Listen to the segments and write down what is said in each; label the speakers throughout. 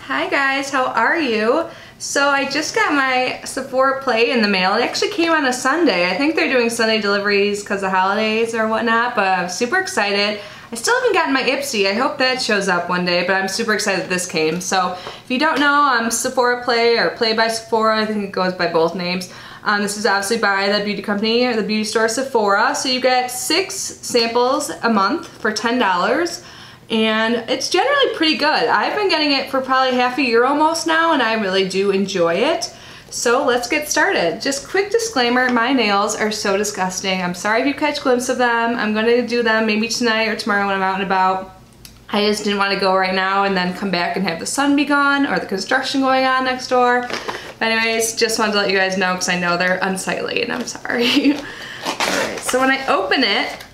Speaker 1: Hi guys, how are you? So I just got my Sephora Play in the mail. It actually came on a Sunday. I think they're doing Sunday deliveries because of holidays or whatnot, but I'm super excited. I still haven't gotten my Ipsy. I hope that shows up one day, but I'm super excited that this came. So if you don't know, I'm Sephora Play or Play by Sephora. I think it goes by both names. This is obviously by the beauty company or the beauty store Sephora. So you get 6 samples a month for $10. And it's generally pretty good. I've been getting it for probably half a year almost now, and I really do enjoy it. So let's get started. Just quick disclaimer, my nails are so disgusting. I'm sorry if you catch a glimpse of them. I'm gonna do them maybe tonight or tomorrow when I'm out and about. I just didn't want to go right now and then come back and have the sun be gone or the construction going on next door. But anyways, just wanted to let you guys know because I know they're unsightly and I'm sorry. Alright, so when I open it,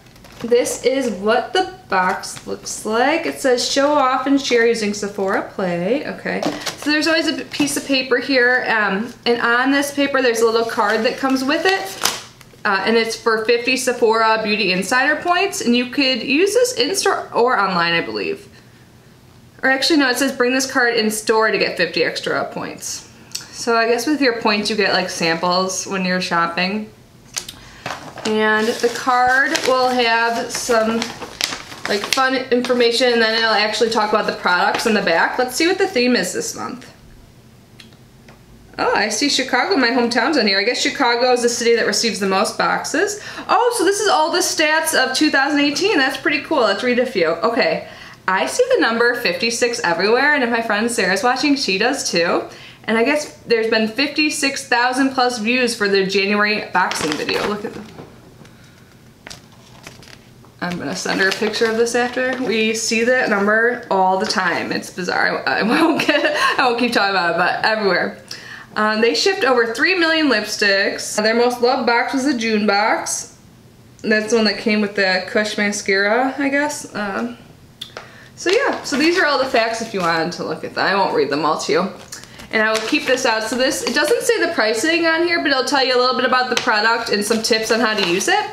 Speaker 1: this is what the box looks like. It says show off and share using Sephora Play. Okay, so there's always a piece of paper here, and on this paper there's a little card that comes with it, and it's for 50 Sephora Beauty Insider points, and you could use this in-store or online, I believe. Or actually no, it says bring this card in store to get 50 extra points. So I guess with your points you get like samples when you're shopping. And the card will have some like fun information, and then it'll actually talk about the products on the back. Let's see what the theme is this month. Oh, I see Chicago, my hometown's on here. I guess Chicago is the city that receives the most boxes. Oh, so this is all the stats of 2018. That's pretty cool. Let's read a few. Okay, I see the number 56 everywhere, and if my friend Sarah's watching, she does too. And I guess there's been 56,000 plus views for their January boxing video. Look at them. I'm gonna send her a picture of this after. We see that number all the time. It's bizarre. I won't keep talking about it, but everywhere. They shipped over 3 million lipsticks. Their most loved box was the June box. That's the one that came with the Kush mascara, I guess. So yeah, so these are all the facts if you wanted to look at them. I won't read them all to you. And I will keep this out. So this, it doesn't say the pricing on here, but it'll tell you a little bit about the product and some tips on how to use it.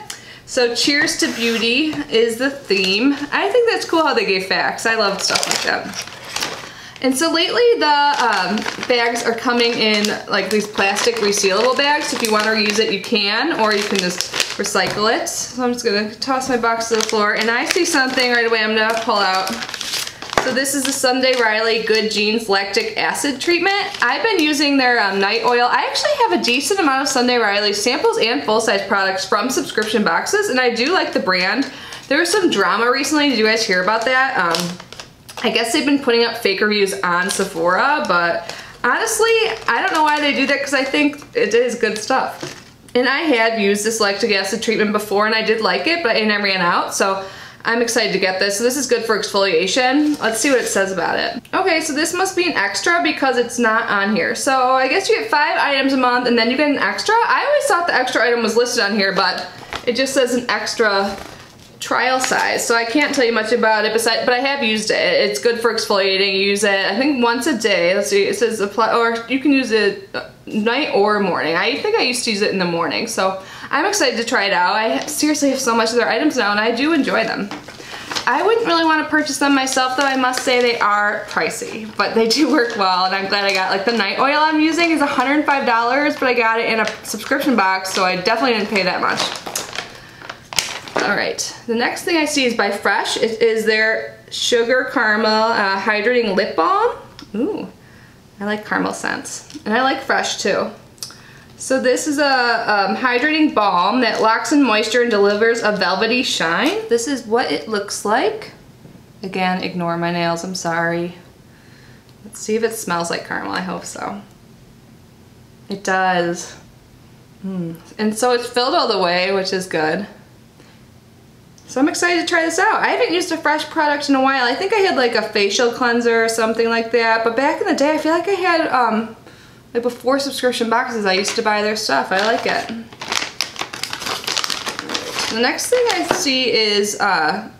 Speaker 1: So cheers to beauty is the theme. I think that's cool how they gave facts. I love stuff like that. And so lately the bags are coming in like these plastic resealable bags. So if you want to reuse it, you can, or you can just recycle it. So I'm just gonna toss my box to the floor, and I see something right away I'm gonna pull out. So this is the Sunday Riley Good Genes Lactic Acid Treatment. I've been using their night oil. I actually have a decent amount of Sunday Riley samples and full-size products from subscription boxes, and I do like the brand. There was some drama recently. Did you guys hear about that? I guess they've been putting up fake reviews on Sephora, but honestly, I don't know why they do that because I think it is good stuff. And I had used this lactic acid treatment before, and I did like it, but I ran out, so I'm excited to get this. So this is good for exfoliation. Let's see what it says about it. Okay, so this must be an extra because it's not on here. So I guess you get 5 items a month and then you get an extra. I always thought the extra item was listed on here, but it just says an extra trial size. So I can't tell you much about it, but I have used it. It's good for exfoliating. You use it, I think, once a day. Let's see, it says apply, or you can use it night or morning. I think I used to use it in the morning. So I'm excited to try it out. I seriously have so much of their items now and I do enjoy them. I wouldn't really want to purchase them myself though. I must say they are pricey, but they do work well, and I'm glad I got, like, the night oil I'm using is $105, but I got it in a subscription box, so I definitely didn't pay that much. Alright, the next thing I see is by Fresh. It is their Sugar Caramel Hydrating Lip Balm. Ooh, I like caramel scents. And I like Fresh too. So this is a hydrating balm that locks in moisture and delivers a velvety shine. This is what it looks like. Again, ignore my nails, I'm sorry. Let's see if it smells like caramel, I hope so. It does. And so it's filled all the way, which is good. So I'm excited to try this out. I haven't used a Fresh product in a while. I think I had like a facial cleanser or something like that, but back in the day I feel like I had like before subscription boxes, I used to buy their stuff. I like it. The next thing I see is, oh,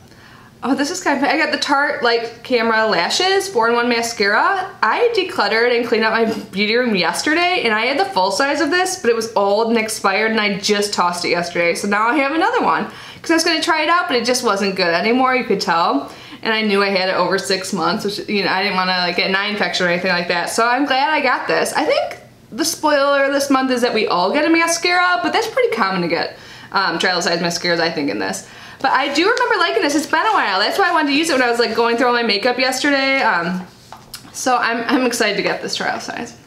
Speaker 1: this is kind of, I got the Tarte Light Camera Lashes 4-in-1 Mascara. I decluttered and cleaned out my beauty room yesterday, and I had the full size of this, but it was old and expired, and I just tossed it yesterday. So now I have another one, because I was going to try it out, but it just wasn't good anymore, you could tell. and I knew I had it over 6 months, which, you know, I didn't want to like get an eye infection or anything like that. So I'm glad I got this. I think the spoiler this month is that we all get a mascara, but that's pretty common to get travel size mascaras, I think, in this. But I do remember liking this. It's been a while. That's why I wanted to use it when I was like going through all my makeup yesterday. So I'm excited to get this travel size.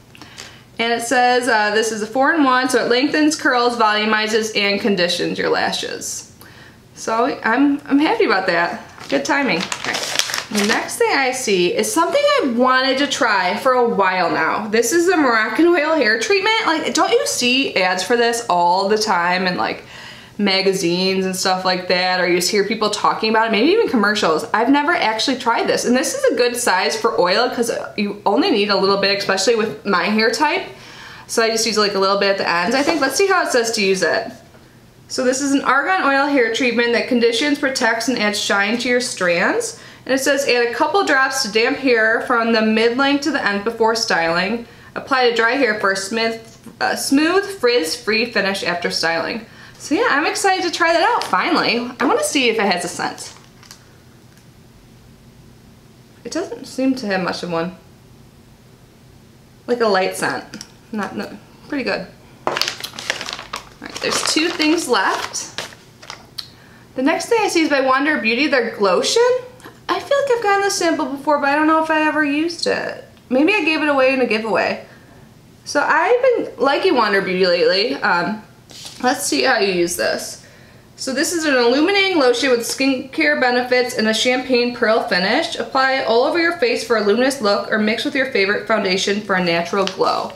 Speaker 1: And it says this is a 4-in-1, so it lengthens, curls, volumizes, and conditions your lashes. So I'm happy about that. Good timing. Okay. The next thing I see is something I've wanted to try for a while now. This is the Moroccan Oil hair treatment. Like, don't you see ads for this all the time in like magazines and stuff like that, or you just hear people talking about it, maybe even commercials? I've never actually tried this, and this is a good size for oil because you only need a little bit, especially with my hair type. So I just use like a little bit at the ends, I think. Let's see how it says to use it. So this is an argan oil hair treatment that conditions, protects, and adds shine to your strands. And it says add a couple drops to damp hair from the mid-length to the end before styling. Apply to dry hair for a smooth, frizz-free finish after styling. So yeah, I'm excited to try that out, finally. I want to see if it has a scent. It doesn't seem to have much of one. Like a light scent. No, pretty good. Alright, there's 2 things left. The next thing I see is by Wander Beauty, their Glotion. I feel like I've gotten this sample before, but I don't know if I ever used it. Maybe I gave it away in a giveaway. So I've been liking Wander Beauty lately. Let's see how you use this. So this is an illuminating lotion with skincare benefits and a champagne pearl finish. Apply it all over your face for a luminous look, or mix with your favorite foundation for a natural glow.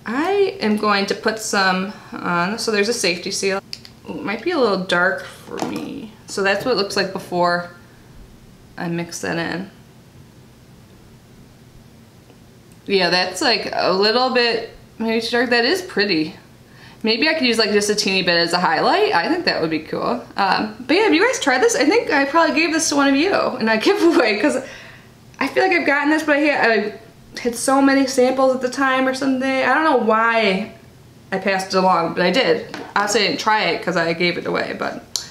Speaker 1: I am going to put some on. So there's a safety seal. Ooh, it might be a little dark for me. So that's what it looks like before I mix that in. Yeah, that's like a little bit maybe too dark. That is pretty. Maybe I could use like just a teeny bit as a highlight. I think that would be cool. But yeah, have you guys tried this? I think I probably gave this to one of you in a giveaway because I feel like I've gotten this, but I had so many samples at the time or something. I don't know why I passed it along, but I did. Obviously I didn't try it because I gave it away, but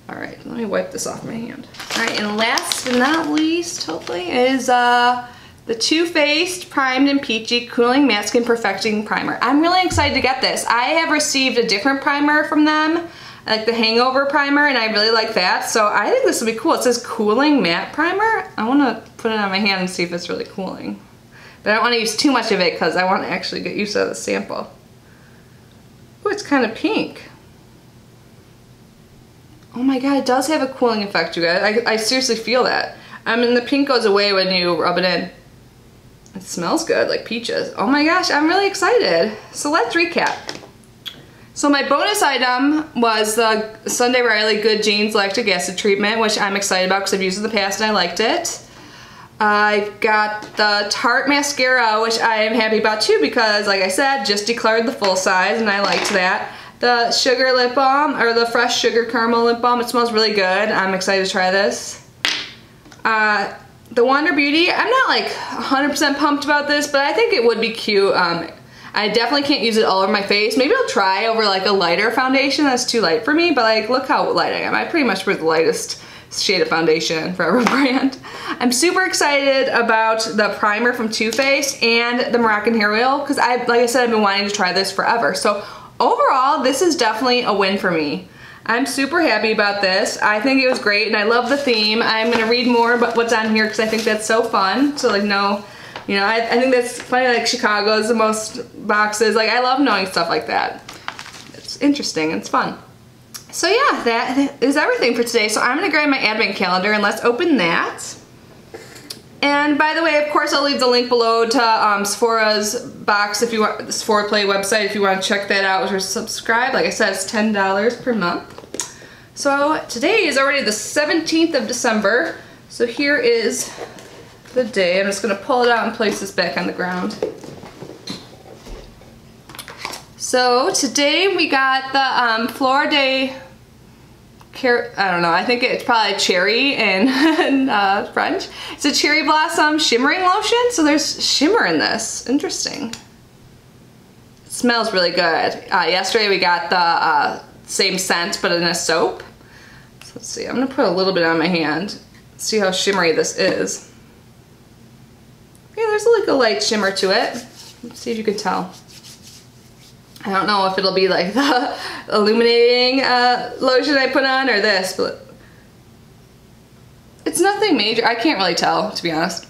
Speaker 1: all right, let me wipe this off my hand. All right, and last but not least, hopefully, is the Too Faced Primed and Peachy Cooling Matte Skin Perfecting Primer. I'm really excited to get this. I have received a different primer from them, like the Hangover Primer, and I really like that. So I think this will be cool. It says Cooling Matte Primer. I want to put it on my hand and see if it's really cooling. But I don't want to use too much of it because I want to actually get used to the sample. Oh, it's kind of pink. Oh my god, it does have a cooling effect, you guys. I seriously feel that. I mean, the pink goes away when you rub it in. It smells good, like peaches. Oh my gosh, I'm really excited. So let's recap. So my bonus item was the Sunday Riley Good Genes Lactic Acid Treatment, which I'm excited about because I've used it in the past and I liked it. I got the Tarte mascara, which I am happy about too because, like I said, just declared the full size and I liked that. The sugar lip balm, or the fresh sugar caramel lip balm, it smells really good. I'm excited to try this. The Wander Beauty, I'm not like 100% pumped about this, but I think it would be cute. I definitely can't use it all over my face. Maybe I'll try over like a lighter foundation that's too light for me, but like look how light I am. I pretty much wear the lightest shade of foundation for every brand. I'm super excited about the primer from Too Faced and the Moroccan hair oil because like I said, I've been wanting to try this forever. So overall, this is definitely a win for me. I'm super happy about this. I think it was great and I love the theme. I'm gonna read more about what's on here because I think that's so fun. So like you know, I think that's funny, like Chicago is the most boxes. Like I love knowing stuff like that. It's interesting and it's fun. So yeah, that is everything for today. So I'm gonna grab my advent calendar and let's open that. And by the way, of course, I'll leave the link below to Sephora's box if you want, the Sephora Play website, if you want to check that out or subscribe. Like I said, it's $10 per month. So today is already the 17th of December. So here is the day. I'm just gonna pull it out and place this back on the ground. So today we got the Fleur de I don't know, I think it's probably cherry in French. It's a cherry blossom shimmering lotion, so there's shimmer in this. Interesting. It smells really good. Yesterday we got the same scent but in a soap. So let's see, I'm gonna put a little bit on my hand. see how shimmery this is. Yeah, there's like a light shimmer to it. Let's see if you can tell. I don't know if it'll be like the illuminating lotion I put on or this, but it's nothing major. I can't really tell, to be honest,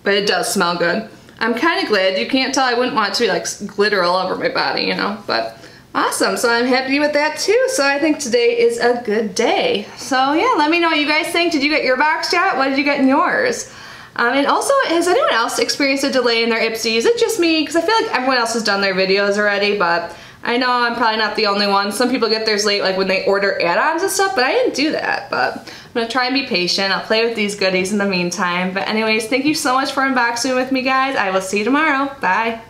Speaker 1: but it does smell good. I'm kind of glad. You can't tell. I wouldn't want it to be like glitter all over my body, you know, but awesome. So I'm happy with that too. So I think today is a good day. So yeah, let me know what you guys think. Did you get your box yet? What did you get in yours? And also, has anyone else experienced a delay in their Ipsy? Is it just me? Because I feel like everyone else has done their videos already, but I know I'm probably not the only one. Some people get theirs late, like when they order add-ons and stuff, but I didn't do that. But I'm gonna try and be patient. I'll play with these goodies in the meantime. But anyways, thank you so much for unboxing with me, guys. I will see you tomorrow. Bye.